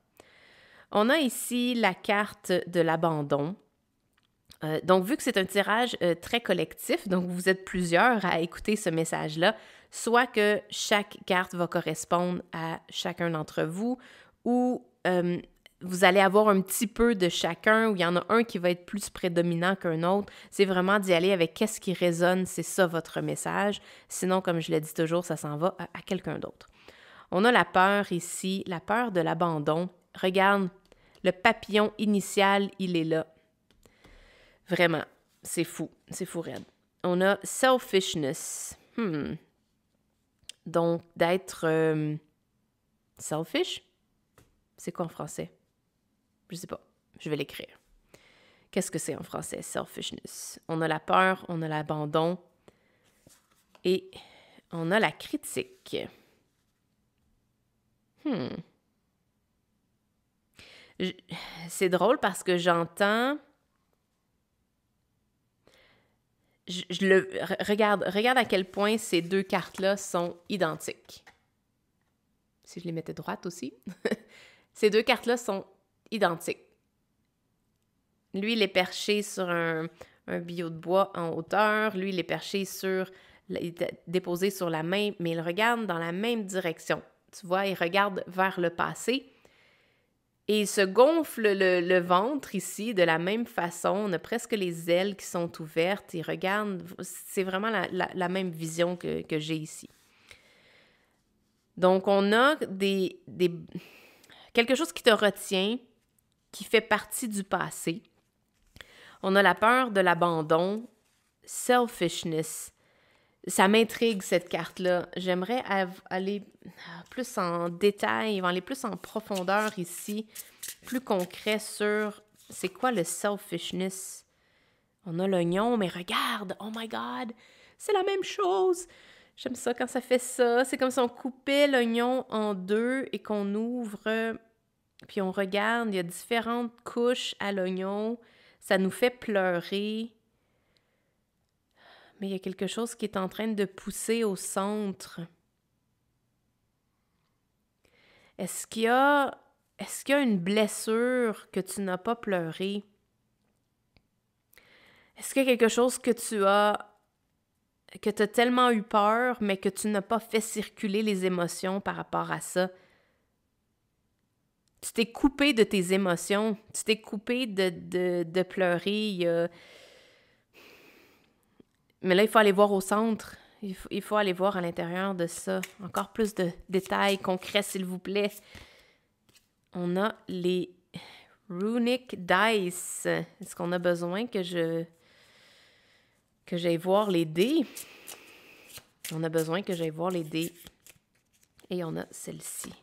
Speaker 1: On a ici la carte de l'abandon. Donc, vu que c'est un tirage très collectif, donc vous êtes plusieurs à écouter ce message-là, soit que chaque carte va correspondre à chacun d'entre vous ou vous allez avoir un petit peu de chacun ou il y en a un qui va être plus prédominant qu'un autre. C'est vraiment d'y aller avec qu'est-ce qui résonne, c'est ça votre message. Sinon, comme je le dis toujours, ça s'en va à quelqu'un d'autre. On a la peur ici, la peur de l'abandon. Regarde, le papillon initial, il est là. Vraiment, c'est fou raide. On a selfishness. Donc, d'être Selfish? C'est quoi en français? Je sais pas. Je vais l'écrire. Qu'est-ce que c'est en français? Selfishness. On a la peur, on a l'abandon et on a la critique. C'est drôle parce que j'entends... regarde à quel point ces deux cartes-là sont identiques. Si je les mettais droites aussi. Ces deux cartes-là sont identiques. Lui, il est perché sur un billot de bois en hauteur. Lui, il est perché il est déposé sur la main, mais il regarde dans la même direction. Tu vois, il regarde vers le passé. Et il se gonfle le ventre ici de la même façon. On a presque les ailes qui sont ouvertes. Il regarde. C'est vraiment la même vision que j'ai ici. Donc, on a quelque chose qui te retient, qui fait partie du passé. On a la peur de l'abandon, selfishness. Ça m'intrigue, cette carte-là. J'aimerais aller plus en détail, aller plus en profondeur ici, plus concret sur c'est quoi le selfishness. On a l'oignon, mais regarde, oh my God, c'est la même chose. J'aime ça quand ça fait ça. C'est comme si on coupait l'oignon en deux et qu'on ouvre, puis on regarde, il y a différentes couches à l'oignon. Ça nous fait pleurer. Mais il y a quelque chose qui est en train de pousser au centre. Est-ce qu'il y a une blessure que tu n'as pas pleuré? Est-ce qu'il y a quelque chose que tu as tellement eu peur, mais que tu n'as pas fait circuler les émotions par rapport à ça? Tu t'es coupé de tes émotions. Tu t'es coupé de pleurer. Mais là, il faut aller voir au centre. Il faut aller voir à l'intérieur de ça. Encore plus de détails concrets, s'il vous plaît. On a les Runic Dice. Est-ce qu'on a besoin que j'aille voir les dés? On a besoin que j'aille voir les dés. Et on a celle-ci.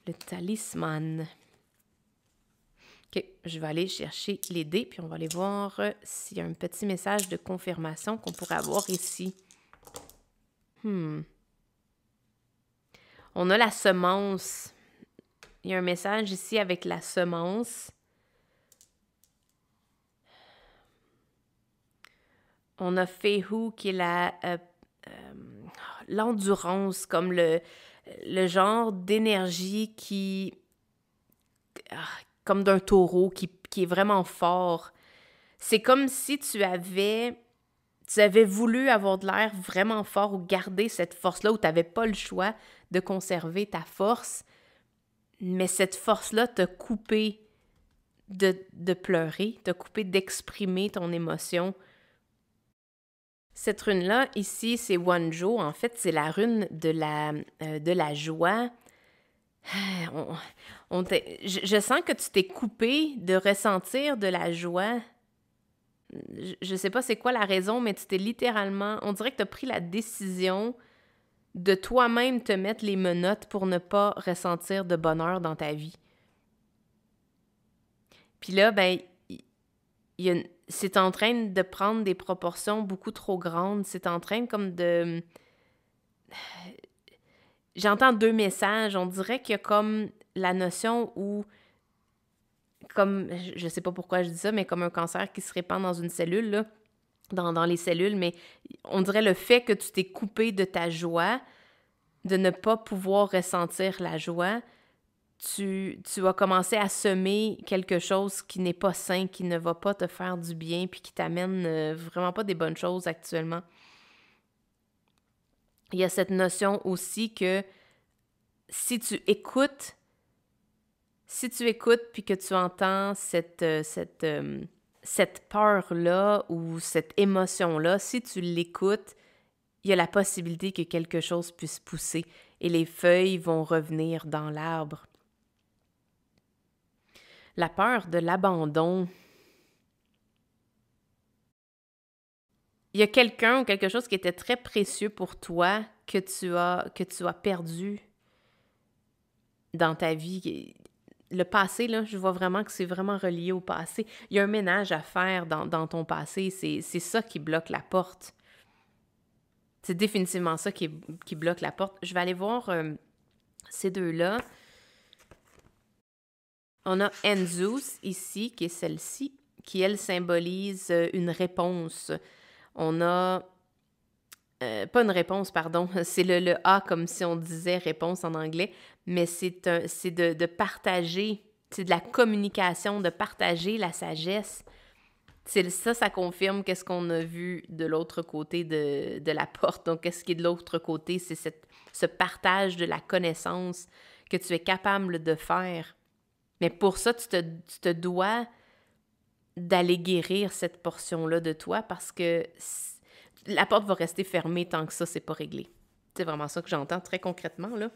Speaker 1: Le talisman. OK, je vais aller chercher les dés, puis on va aller voir s'il y a un petit message de confirmation qu'on pourrait avoir ici. On a la semence. Il y a un message ici avec la semence. On a Fehu qui est l'endurance, comme le genre d'énergie comme d'un taureau qui est vraiment fort. C'est comme si tu avais voulu avoir de l'air vraiment fort ou garder cette force-là, où tu n'avais pas le choix de conserver ta force, mais cette force-là t'a coupé de pleurer, t'a coupé d'exprimer ton émotion. Cette rune-là, ici, c'est Wanjo. En fait, c'est la rune de la joie. Je sens que tu t'es coupé de ressentir de la joie. Je sais pas c'est quoi la raison, mais tu t'es littéralement... On dirait que tu as pris la décision de toi-même te mettre les menottes pour ne pas ressentir de bonheur dans ta vie. Puis là, ben, c'est en train de prendre des proportions beaucoup trop grandes. C'est en train comme de... J'entends deux messages. On dirait qu'il y a comme la notion où... Comme, je sais pas pourquoi je dis ça, mais comme un cancer qui se répand dans une cellule, là, dans les cellules, mais on dirait le fait que tu t'es coupé de ta joie, de ne pas pouvoir ressentir la joie, tu vas commencer à semer quelque chose qui n'est pas sain, qui ne va pas te faire du bien, puis qui t'amène vraiment pas des bonnes choses actuellement. Il y a cette notion aussi que si tu écoutes puis que tu entends cette peur-là ou cette émotion-là, si tu l'écoutes, il y a la possibilité que quelque chose puisse pousser et les feuilles vont revenir dans l'arbre. La peur de l'abandon. Il y a quelqu'un ou quelque chose qui était très précieux pour toi que tu as perdu. dans ta vie. Le passé, là, je vois vraiment que c'est vraiment relié au passé. Il y a un ménage à faire dans ton passé. C'est ça qui bloque la porte. C'est définitivement ça qui bloque la porte. Je vais aller voir ces deux-là. On a Enzus ici, qui est celle-ci, qui, elle, symbolise une réponse. On a... pas une réponse, pardon. C'est le A comme si on disait réponse en anglais, mais c'est de partager, c'est de la communication, de partager la sagesse. Ça confirme qu'est-ce qu'on a vu de l'autre côté de la porte. Donc, qu'est-ce qui est de l'autre côté? C'est ce partage de la connaissance que tu es capable de faire. Mais pour ça, tu te dois d'aller guérir cette portion-là de toi parce que la porte va rester fermée tant que ça, c'est pas réglé. C'est vraiment ça que j'entends très concrètement, là.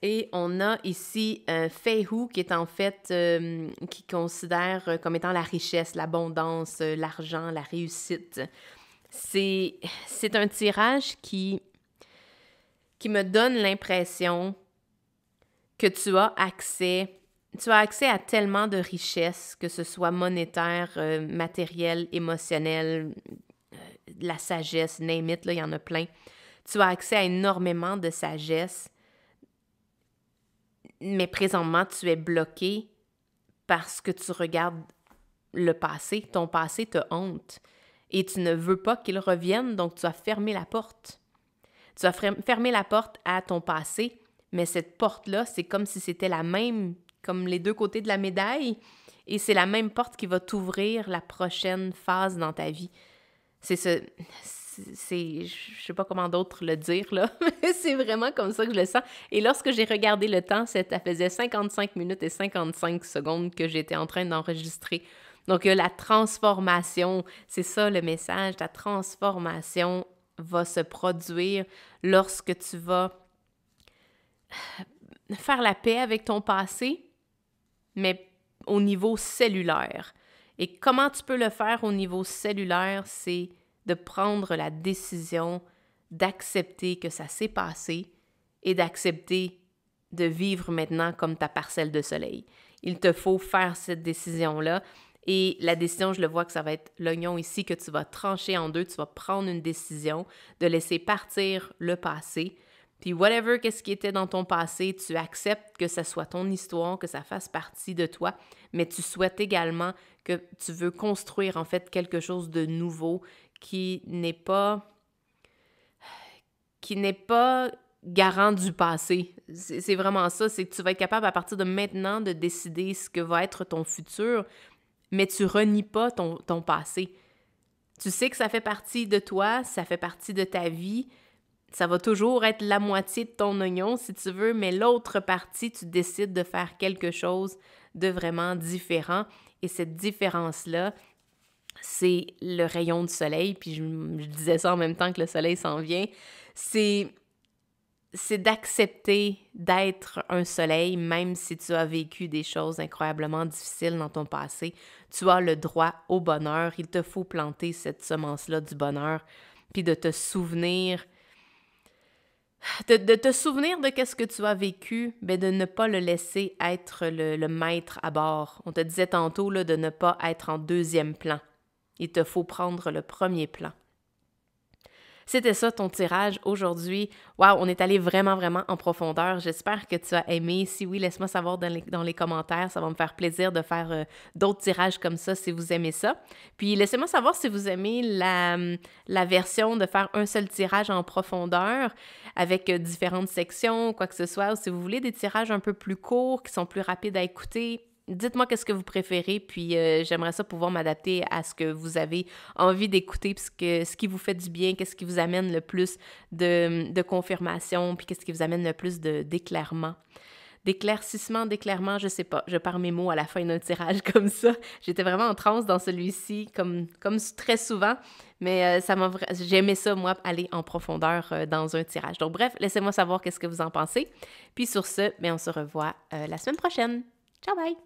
Speaker 1: Et on a ici Feihu, qui est en fait, qui considère comme étant la richesse, l'abondance, l'argent, la réussite. C'est un tirage qui me donne l'impression que tu as accès à tellement de richesses, que ce soit monétaire, matériel, émotionnel, la sagesse, name it, là, il y en a plein. Tu as accès à énormément de sagesse, mais présentement, tu es bloqué parce que tu regardes le passé. Ton passé te hante et tu ne veux pas qu'il revienne, donc tu as fermé la porte. Tu as fermé la porte à ton passé, mais cette porte-là, c'est comme si c'était la même, comme les deux côtés de la médaille, et c'est la même porte qui va t'ouvrir la prochaine phase dans ta vie. Je sais pas comment d'autre le dire, là, mais c'est vraiment comme ça que je le sens. Et lorsque j'ai regardé le temps, ça faisait 55 minutes et 55 secondes que j'étais en train d'enregistrer. Donc, la transformation, c'est ça le message, ta transformation va se produire lorsque tu vas faire la paix avec ton passé, mais au niveau cellulaire. Et comment tu peux le faire au niveau cellulaire, c'est de prendre la décision d'accepter que ça s'est passé et d'accepter de vivre maintenant comme ta parcelle de soleil. Il te faut faire cette décision-là. Et la décision, je le vois que ça va être l'oignon ici, que tu vas trancher en deux, tu vas prendre une décision de laisser partir le passé. Puis whatever, qu'est-ce qui était dans ton passé, tu acceptes que ça soit ton histoire, que ça fasse partie de toi, mais tu souhaites également que tu veux construire en fait quelque chose de nouveau qui n'est pas garant du passé. C'est vraiment ça, c'est que tu vas être capable à partir de maintenant de décider ce que va être ton futur, mais tu renies pas ton passé. Tu sais que ça fait partie de toi, ça fait partie de ta vie. Ça va toujours être la moitié de ton oignon, si tu veux, mais l'autre partie, tu décides de faire quelque chose de vraiment différent. Et cette différence-là, c'est le rayon du soleil. Puis je disais ça en même temps que le soleil s'en vient. C'est d'accepter d'être un soleil, même si tu as vécu des choses incroyablement difficiles dans ton passé. Tu as le droit au bonheur. Il te faut planter cette semence-là du bonheur, puis de te souvenir... De te souvenir de qu'est-ce que tu as vécu, mais de ne pas le laisser être le maître à bord. On te disait tantôt là, de ne pas être en deuxième plan. Il te faut prendre le premier plan. C'était ça ton tirage aujourd'hui. Wow, on est allé vraiment, vraiment en profondeur. J'espère que tu as aimé. Si oui, laisse-moi savoir dans les commentaires. Ça va me faire plaisir de faire d'autres tirages comme ça si vous aimez ça. Puis laissez-moi savoir si vous aimez la version de faire un seul tirage en profondeur avec différentes sections, quoi que ce soit. Ou si vous voulez des tirages un peu plus courts, qui sont plus rapides à écouter, dites-moi qu'est-ce que vous préférez, puis j'aimerais ça pouvoir m'adapter à ce que vous avez envie d'écouter, puis ce qui vous fait du bien, qu'est-ce qui vous amène le plus de confirmation, puis qu'est-ce qui vous amène le plus d'éclairement. D'éclairement, je sais pas. Je perds mes mots à la fin d'un tirage comme ça. J'étais vraiment en transe dans celui-ci, comme très souvent, mais j'ai aimé ça, moi, aller en profondeur dans un tirage. Donc bref, laissez-moi savoir qu'est-ce que vous en pensez. Puis sur ce, on se revoit la semaine prochaine. Ciao, bye!